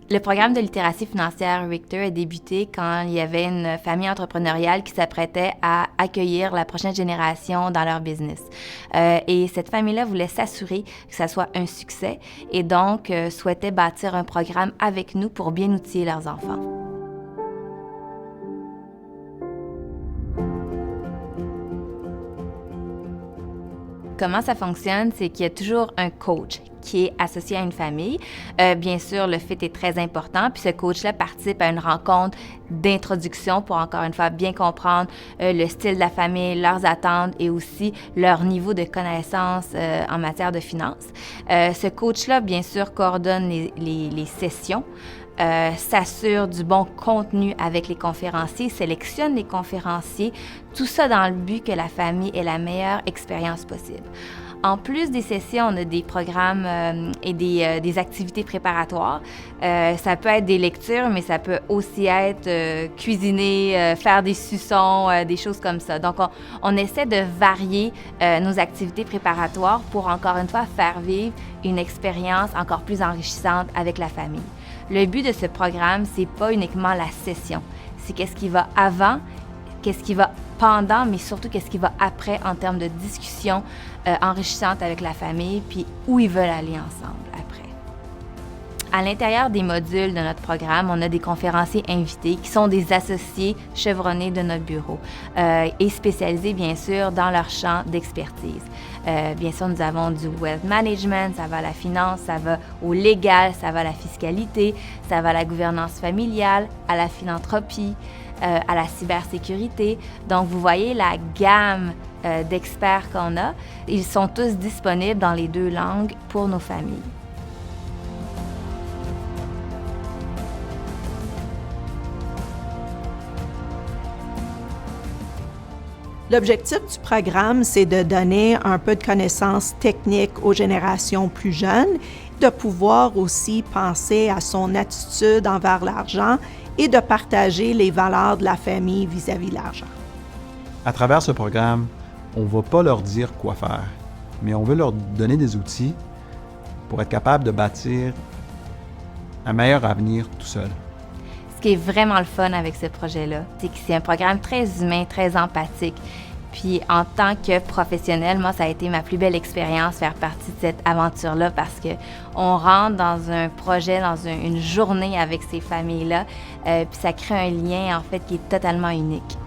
Le programme de littératie financière Richter a débuté quand il y avait une famille entrepreneuriale qui s'apprêtait à accueillir la prochaine génération dans leur business. Et cette famille-là voulait s'assurer que ça soit un succès et donc souhaitait bâtir un programme avec nous pour bien outiller leurs enfants. Comment ça fonctionne, c'est qu'il y a toujours un coach qui est associé à une famille. Bien sûr, le fit est très important, puis ce coach-là participe à une rencontre d'introduction pour, encore une fois, bien comprendre le style de la famille, leurs attentes et aussi leur niveau de connaissance en matière de finances. Ce coach-là, bien sûr, coordonne les sessions, s'assure du bon contenu avec les conférenciers, sélectionne les conférenciers, tout ça dans le but que la famille ait la meilleure expérience possible. En plus des sessions, on a des programmes et des activités préparatoires. Ça peut être des lectures, mais ça peut aussi être cuisiner, faire des suçons, des choses comme ça. Donc, on essaie de varier nos activités préparatoires pour, encore une fois, faire vivre une expérience encore plus enrichissante avec la famille. Le but de ce programme, c'est pas uniquement la session. C'est qu'est-ce qui va avant, qu'est-ce qui va pendant, mais surtout qu'est-ce qui va après en termes de discussion enrichissante avec la famille, puis où ils veulent aller ensemble après. À l'intérieur des modules de notre programme, on a des conférenciers invités qui sont des associés chevronnés de notre bureau et spécialisés, bien sûr, dans leur champ d'expertise. Bien sûr, nous avons du wealth management, ça va à la finance, ça va au légal, ça va à la fiscalité, ça va à la gouvernance familiale, à la philanthropie, à la cybersécurité. Donc, vous voyez la gamme d'experts qu'on a. Ils sont tous disponibles dans les 2 langues pour nos familles. L'objectif du programme, c'est de donner un peu de connaissances techniques aux générations plus jeunes, de pouvoir aussi penser à son attitude envers l'argent et de partager les valeurs de la famille vis-à-vis de l'argent. À travers ce programme, on ne va pas leur dire quoi faire, mais on veut leur donner des outils pour être capable de bâtir un meilleur avenir tout seul. Ce qui est vraiment le fun avec ce projet-là, c'est que c'est un programme très humain, très empathique. Puis en tant que professionnelle, moi, ça a été ma plus belle expérience faire partie de cette aventure-là parce que on rentre dans un projet, dans une journée avec ces familles-là, puis ça crée un lien, en fait, qui est totalement unique.